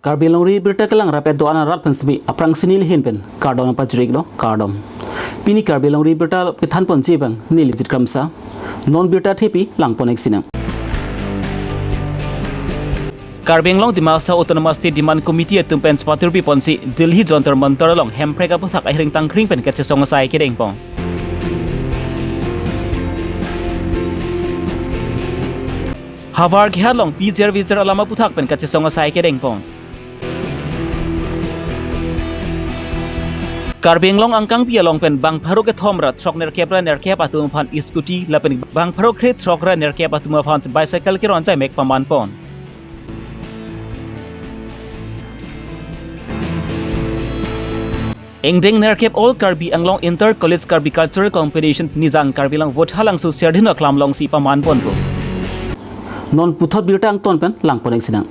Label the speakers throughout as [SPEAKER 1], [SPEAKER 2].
[SPEAKER 1] Karbilong ri bertakalang rapet doana rat pensmi aprang sinil hin pen kardon pajrik lo kardom. Pini karbilong ri bertal kethan pon jibang nil jitkamsa non berta thepi langpon eksinam. Karbenglong di masa Autonomous State Demand Committee tumpen spatur pi ponsi Delhi Jantar Mantar long hempreka puthak ahring tangkring pen kache songa sai kedeng pong. Havar khia long PJR Vijar alama puthak pen kache songa sai kedeng pong. Karbenglong angkang pia long pen bang pharo ke thomra throkner kepra nerkep atum phan scooty lapen bang pharo kre throkra nerkep atum phan bicycle ke ronjai mek paman pon. Engdeng nerkep all Karbi anglong inter college Karbi cultural competition nizang Karbilang vote halang su serdino klam long si paman pon ko. Non puthot birtang ton pen lang pon eksinang.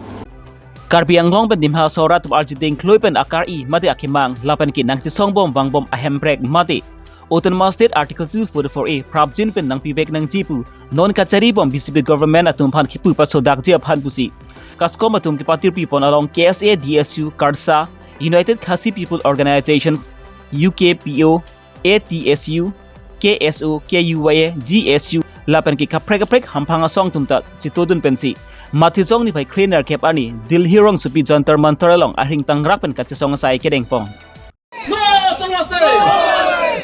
[SPEAKER 1] Karbi anglong pen dimha sorat arjideng kloi pen akar I mate akimang lapen ki nang song bom bang bom ahem brek mate. Autonomous State Article 244A prabjin pen nang pibek nang jipu non kachari bom BCP government atum phan khipu pasodak je phan pusi. Kaskom atum ki patir pipon along KSA DSU Karsa United Khasi People Organization, UKPO, ATSU, KSO, KUYA, GSU, lapan ki kaprek hampanga song tumta citodun pensi. Matizong ni pai cleaner kep ani dilhirong supi jantar mantar along ahing tangrak pen kacesong sai kedeng pong.
[SPEAKER 2] No Autonomous!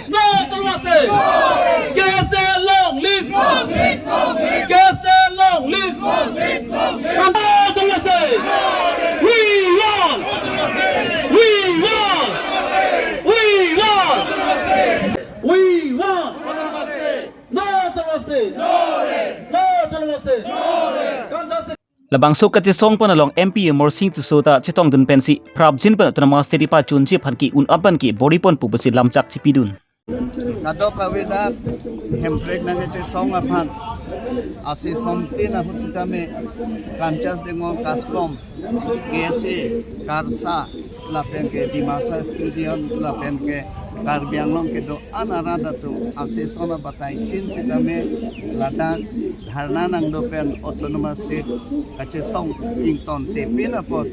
[SPEAKER 2] No Autonomous! KSA long live! KSA long live! No Autonomous! We want! We want! We want! We want! No Autonomous! No Autonomous!
[SPEAKER 1] Labang so kacesong pon along MP Morsing tu sota cetong dun pensi prabjin pen Autonomous State pa chunji phan ki un apan ki body pon pubasi lamchak chipidun.
[SPEAKER 3] Nadok kawida hemprek nange che song aphan asi somti na hutsitame kanchas dengo kaskom KSA Karsa lapen ke Dimasa Studio lapen ke Karbianglong ke do anarada tu asi sona batai tin sitame Ladakh dharna nang do pen Autonomous State kache song ington te pin apot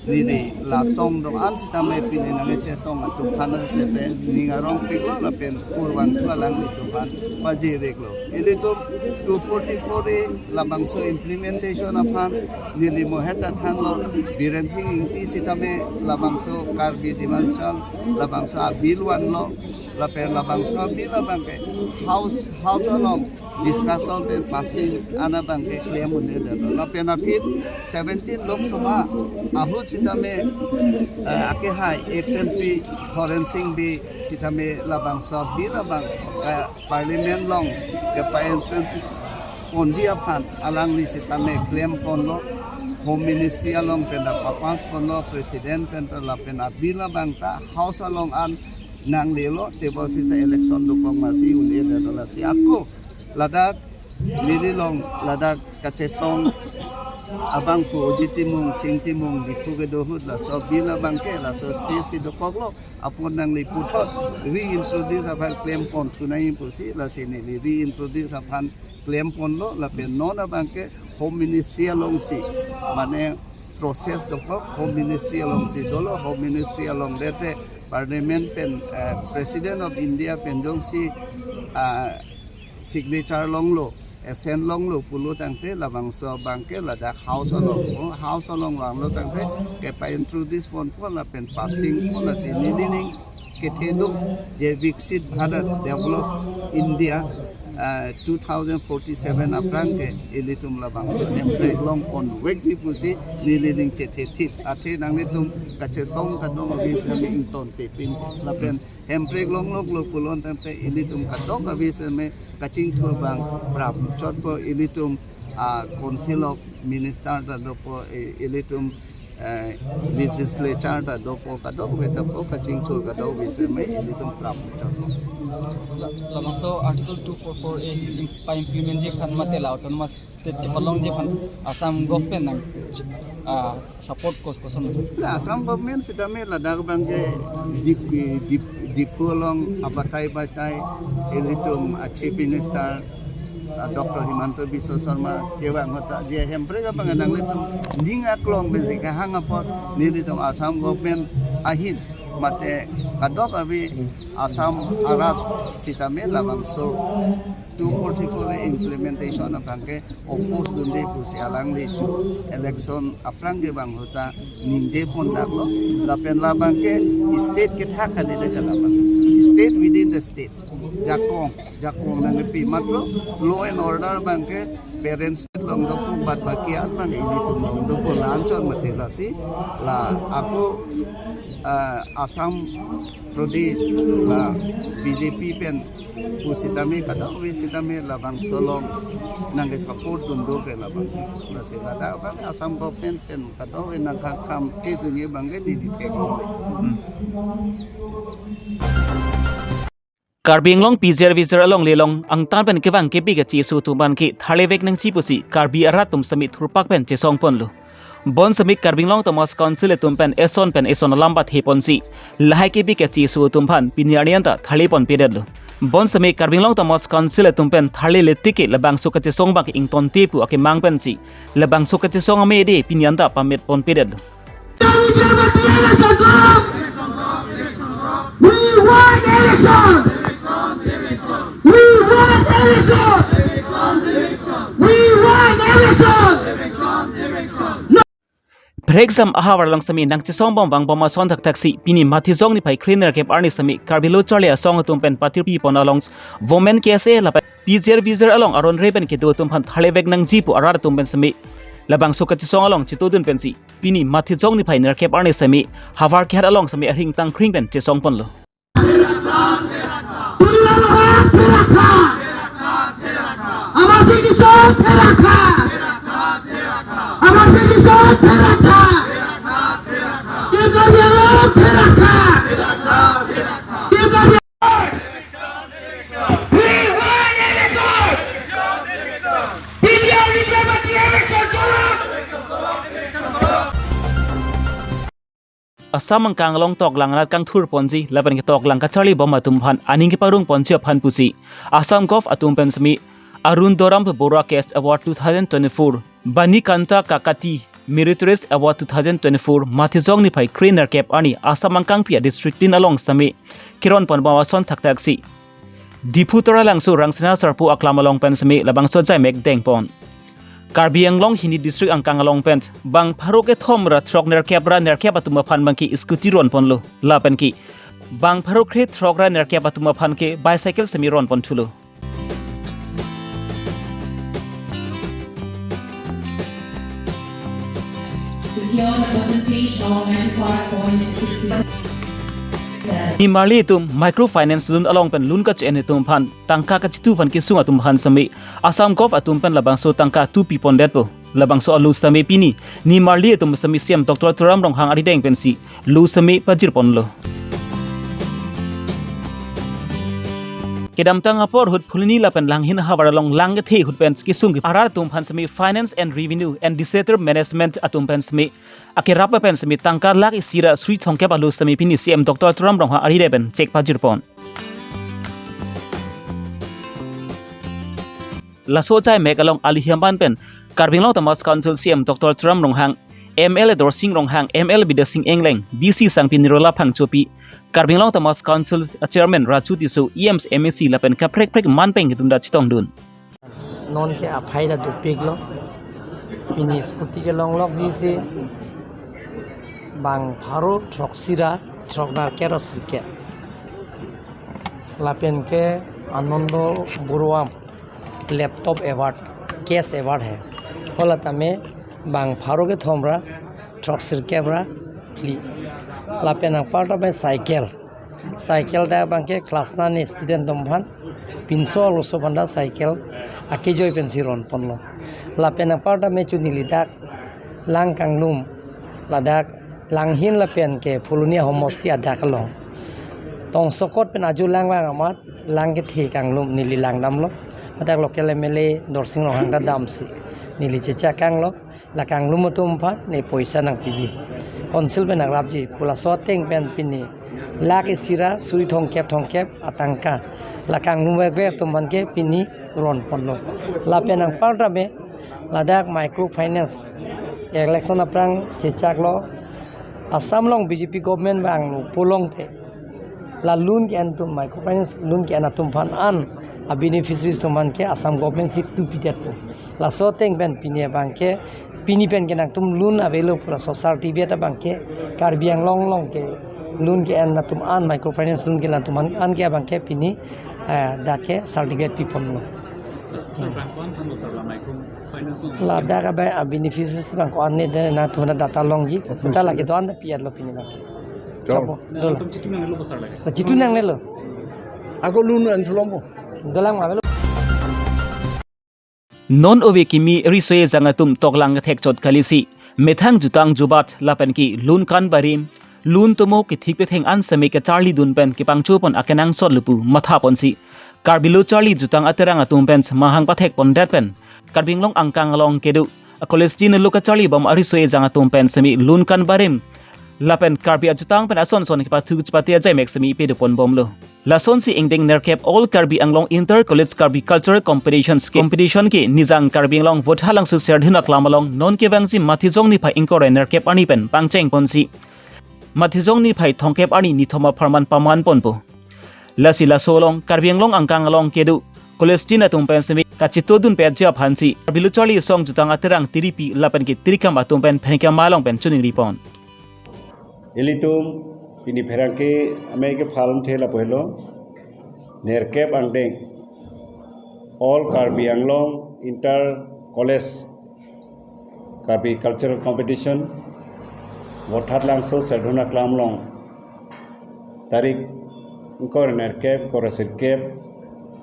[SPEAKER 3] nini la song do an sitame pin nange che tong atu phana se pen ningarong piklo lapen kurwang thua lang itu pan paji reklo ili tu 244 labang so implementation aphan nili moheta thanglo Biren Singh ingti sitame labang so Karbi dimansal labang so abil wan lo lapen labang so abil labang ke house along discussion pe passing ana bang ke claim unde dalo lapen apit 17 lok sabha ahut sitame ake hai XMP Thoren Singh bi sitame labang so abil labang parliament long ke paen Pondi aphan alang li sitame claim ponlo Home Ministry along penda papas ponlo President penda lapen abila bangta House along an nang lelo table office election dukong masih ulir adalah si aku Ladakh lililong Ladakh kacesong abang ko jitimung singtimung dipuge dohud la so bila bangke la so Stacy dokoglo apun nang liputot reintroduce apan claim pon tunai pusi la sini reintroduce apan claim pon lo la pen nona bangke Home Ministry along si mane proses dokok Home Ministry along si dolo Home Ministry along dete Parliament pen President of India pen jong si signature long lo SN long lo pulu tangte labang so bangke Ladakh house along wang lo tangte ke pa introduce pon la pen passing pon la si nining ke theduk je viksit Bharat develop India 2047 aprang ke ilitum labang so hemprek long on wek di pusi nililing cethetip athe nang litum kache song kadong abis kami ington tepin lapen hemprek long lo pulon tante ilitum kadong abis me kaching thur bang prap chotpo ilitum council of minister da dopo ilitum legislature da dopo kadong betapo kaching thur kadong abis me ilitum prap chotpo
[SPEAKER 4] labang so article 244A pa implement je khan matela Autonomous State along je khan Assam government nang support ko son
[SPEAKER 3] Assam government sitame Ladakh bangke dipu along abatai batai elitum chief minister Dr. Himanto Biswa Sharma kewang hota dia hempre ka panganang litum ninga klong besi ka hangapor ni ditum Assam government ahin mate kadok abi Assam arat sitame labang so 244 implementation apangke opos dunde pusi alang lechu election aprang ge bang hota ningje pondak lo lapen labangke state ke thak khali de kalabang state within the state jakong nangepi matro law and order bangke parents long dopu bat bakian bang ini tu long dopu lancor matilasi la aku Assam Pradesh la BJP pen pusitame kadang wisitame labang solong nangge support dundo ke labang la silada bang Assam government pen kadang nang kam ke dunia bangke di tekong
[SPEAKER 1] Karbi Anglong pijer vijer along lelong ang tan pen kewang kepi ke chisu tuman ki thalewek nang chipusi Karbi arat tum samit thurpak pen chesong pon lo bon samit Karbi Anglong Thomas Council tum pen eson lambat hepon si lahai kepi ke chisu tumpan pinianianta thali pon peded lo bon samit Karbi Anglong Thomas Council tum pen thali letike labang suka chesong bak ing ton tepu ake mang pen si labang suka chesong ame de pinianta pamet pon peded lo Breaksam ahawar lang sami nang chisong bang bama son tak taksi pini mathi jong ni pai cleaner kep arni sami karbilo charlia song tumpen patir pi pon along women kese la pijer vijer along aron reben ke do tumpan thalebek nang jipu arar tumpen sami labang suka chisong along chitodun pensi pini mathi jong ni pai ner kep arni sami hawar kher along sami ahing tang kring pen chisong pon lo Assam ang kanglong tok lang lat kang thur ponji laban ke tok lang ka charli bom atum phan aning ke parung ponji phan pusi Assam Gov atum pensmi Arun Doram Bora Cast Award 2024 Bani Kanta Kakati Meritorious Award 2024 Mathizong ni pai Cleaner Cap ani Assam ang kang pia district din along sami kiron pon bawa son tak taksi Diputora langsu rangsina sarpu aklam along pensmi labang so jai mek deng pon Karbi Anglong Hindi District ang kangalong pent bang pharoke thomra throkner kepra ner kepa tuma phan bangki scooty ron ponlo lapen ki bang pharokre throkra ner kepa tuma phan ke bicycle semi ron pon thulo
[SPEAKER 5] Secure the percentage of 95.60%.
[SPEAKER 1] Ni marli tum microfinance loan along pen loan ka chen tum phan tangka ka chitu phan ki sunga tum phan sami Assam Gov atum pen labang so tangka 2 pi pon det po labang so alu sami pini ni marli tum sami siam Dr. Turam rong hang ari deng pen si lu sami pajir pon lo kedam tang apor hut phulni lapen langhin hawar along lang the hut pen ki sung arar tum phan sami finance and revenue and disaster management atum pen sami akirapa pen sami tangka lak isira sui thongke balu sami pini CM Dr. Turam rong ari deben check pajir pon la so chai mek along ali hiamban pen Karbinglong Thomas Council CM Dr. Turam rong hang ML Dorsing rong hang ML Bidasing Engleng DC Sangpin Nirola phang chopi Karbinglong Thomas Council Chairman Raju Tisu EMS MSC lapen ka prek man peng tumda chitong dun
[SPEAKER 6] non ke aphai da dupik lo pini scooty ke long lok ji se bang pharo troksira trokdar ke rosike lapen ke Anondo Burwam laptop award cash award hai holata me bang pharo ke thomra troksir kebra pli lapen ang part of cycle da bang ke class 9 student domphan pinso loso banda cycle akijoi pensiron ponlo lapen ang part of me chuni lidak lang kanglum ladak langhin lapen ke phulunia homosti adakalong tong sokot pen aju lang bang amat lang ke thi kanglum nili lang damlo madak lokal MLA Dorsing lo hangda damsi nili checha kanglo la kanglum tum pha ne poisa nang piji konsil ben agrabji pula soteng pen pini lak isira suri thongkep atangka la kanglum ve tum ban ke pini ron ponlo lapen ang parta be ladak microfinance election aprang chichak lo Assam long BJP government bang lo pulong te la loan ke antum microfinance loan ke anatum fan an a beneficiaries tuman ke Assam government sit tu pitet po la so teng ben pinia bang ke pini pen ke nang tum loan available pula society beta bang ke Karbi Anglong long ke loan ke anatum an microfinance loan ke anatum an ke bang ke pini da ke certificate pi pon lo la da ka ba a beneficiaries bang ko an ne na tu na data long ji seta la ke to an piat lo pini bang Chapo, dola. Citu nang nelo.
[SPEAKER 3] Ako lunu an tulombo.
[SPEAKER 6] Dolang ma.
[SPEAKER 1] Non owe kimi risoe zangatum toklang thek chot kalisi methang jutang jubat lapan ki lun kan barim lun tomo ki thik pe theng an same ke charli dun pen ki pangchu pon akenang sot lupu matha ponsi Karbilo charli jutang aterang atum pen mahang pathek pon dat pen Karbinglong angkang long kedu kolestin luka charli bam arisoe zangatum pen semi lun kan barim lapen Karbi ajutang pen ason son kipa thu chpatia jai mek semi pe pon bomlo lason si ingding nerkep all Karbi Anglong inter college Karbi cultural competition ki nizang Karbi Anglong vote halang su ser dhinak lamalong non ke wangsi mathijong ni phai ingkore nerkep ani pen pangcheng ponsi mathijong ni phai thongkep ani ni thoma pharman paman ponpo lasi lasolong Karbi Anglong angkang along kedu college tina tum pen semi kachito dun pe ja phansi Karbilu charli song jutang aterang tiripi lapen ki tirikam atum pen phenka malong pen chuning ripon
[SPEAKER 7] Ilitum ini perangke ameke phalam thela pohlo nerkep angdeng all Karbi Anglong inter college Karbi cultural competition wothat langso seduna klamlong tarik ingkor nerkep korasirkep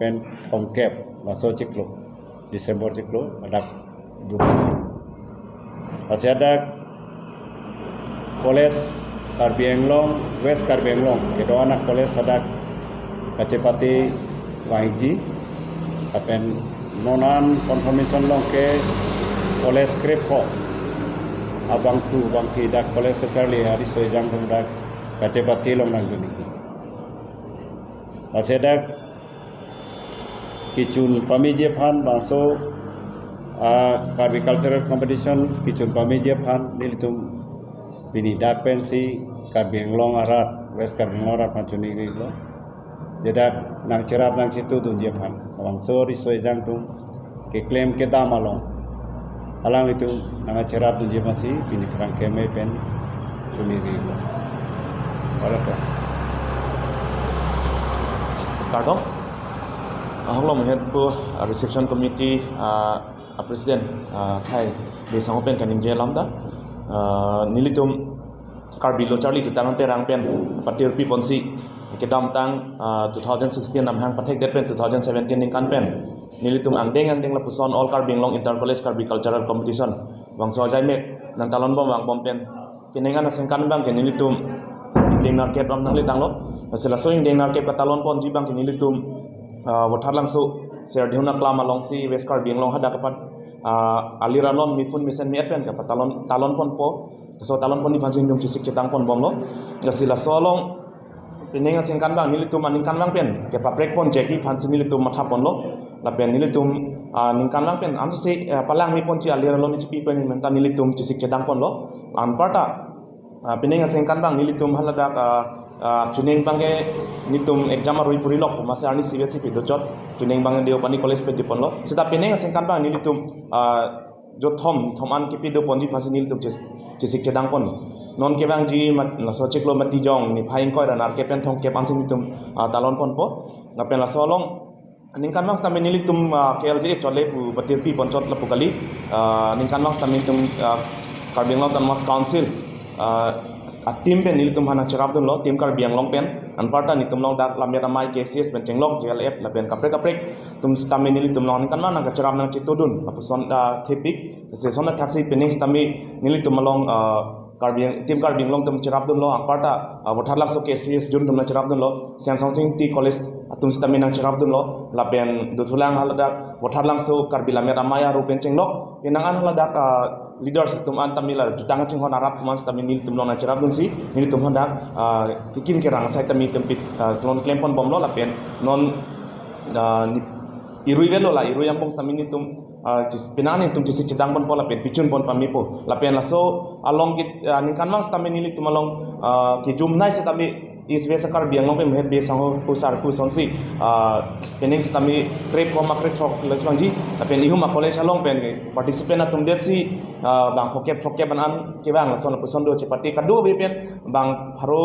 [SPEAKER 7] pen ongkep maso ciklo Desember ciklo adak dua asiadak college Karbi Anglong, West Karbi Anglong, kedoanak kolej sadak kacepati wahiji, apen nonan confirmation long ke kolej script ho, abang tu bang dak kolej kecari hari sojang dak kacepati long nang duniki. Asedak kicun pamije phan bangso Karbi cultural competition kicun pamije phan nilitum bini dak pensi Karbi Anglong arat West Karbi Anglong arat pancuni gilo jedak nang cerap nang situ tu jepan awang sori soi jang tu ke claim ke damalong alang itu nang cerap tu jepan si bini perang keme pen cuni gilo apa
[SPEAKER 8] Kardong Honglom head bu reception committee president Thai besang open kaning je lamda nilitum Karbilo charli tutang terang pen patir pi ponsi kedam tang 2016 nam hang pathek det pen 2017 ning kan pen nilitum angdeng la puson all Karbi Anglong inter college Karbi cultural competition wang so jai mek nang talon bom wang bom pen kinengan aseng kan bang nilitum ingdeng narket bam nang litang lo asela so ingdeng narket ka talon pon ji bang nilitum wathar langso ser dhiuna klama long si West Karbi Anglong hada kapat aliranlon mipun misen mietpen ka talon pon po so talon pon di pansing dong cisik cetang pon bomlo gasila solong pinenga singkan bang nilitum aningkan lang pen ke paprek pon jeki pansing nilitum matha pon lo la pen nilitum ningkan lang pen anso se palang mi pon ci aliranlon ni cipi pen menta nilitum cisik cetang pon lo an parta pinenga singkan bang nilitum halada Juning bangke nitum exam arui purilok masa ani CBSC pidocot juning bangke deo pani college pe dipon lo sita peneng singkan bang nilitum jo thoman ki pido ponji phasi nilitum cisik cedang pon non ke bang ji la so cheklo mati jong ni phaing koi ranar ke pen thong ke pansing nitum talon pon po ngapen la solong ningkan mas tamen nilitum KLJ chole pu batir pi poncot la pukali ningkan mas tamen tum Karbi Anglong tan mas council tim pen nilitum hana cerap dun lo tim Karbi Anglong pen anparta nitum long dak lamya ramai KCS pen cenglok JLF la pen kaprek tum stami nilitum long kan mana ka cerap nang citodun apuson thepik se sona taxi pening stami nilitum long tim Karbi Anglong tum cerap dun lo anparta watharlak so KCS jun tum na cerap dun lo Samsung Sing T college tum stami nang cerap dun lo la pen dutulang haladak watharlang so Karbi lamya ramai ru pen cenglok penangan haladak leaders tum an tamila jutang ching hon arab kuman stami nil tum lona cerap dun si nil tum honda kikin ke rang sai tami tempit lon klempon bom lo la pen non irui velo la irui yang pong samini tum pinani tum cisi cidang pon pola pen picun pon pamipo la pen la so along kit ningkan mang stamini li tum along ki jumnai se tami is vesa kar biang long pem het be sang pusar ku sonsi pening stami krep ko makre chok leswangji la pen ihum college along pen participant atum desi bang khokep chokep ban ke bang la son pusondo chepati kadu be pen bang haro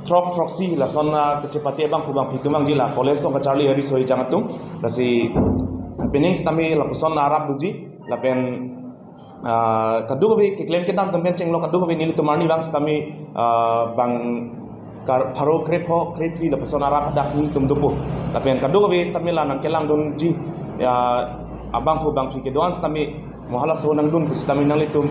[SPEAKER 8] trok si la son kecepatan bang kubang pitumang gila college so Charlie hari soi jangatung la si pening stami la puson arab duji la pen kadu ko bi claim kita tempen cenglo kadu ko bi nili tumani bang stami bang pharo krep li la puson arab dak ni tum dupo la pen kadu ko bi tamila nang kelang dun ji abang fu bang fi ke doan stami mohala so nang dun stami nang litum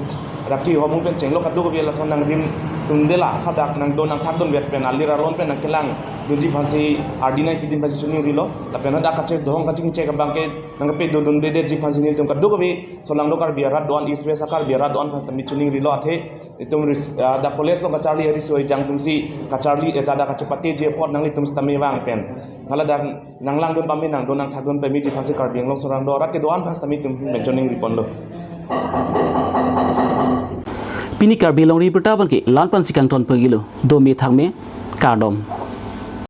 [SPEAKER 8] raki ho mung pen cenglo kadu ko bi la son nang din tundela khadak nang don nang thak don vet pen alira ron pen nang kelang dunji phansi ardinai pidin phansi chuni rilo la pen da kache dohong kaching che bangke nang pe do dun de ji phansi nil tum kadu ko bi solang do kar biara don is be sakar biara don phas tami chuni rilo athe tum da college lo Charlie hari soi jang tum si ka Charlie da kacepati je pot nang litum stami wang pen hala da nang lang don pami nang don nang thak don pe mi ji phansi kar biang long sorang do rat ke doan phas tami tum ben chuni ripon lo
[SPEAKER 1] Pini Karbi long ri bertaban ke lanpan sikang ton pagilo do me thang me kardom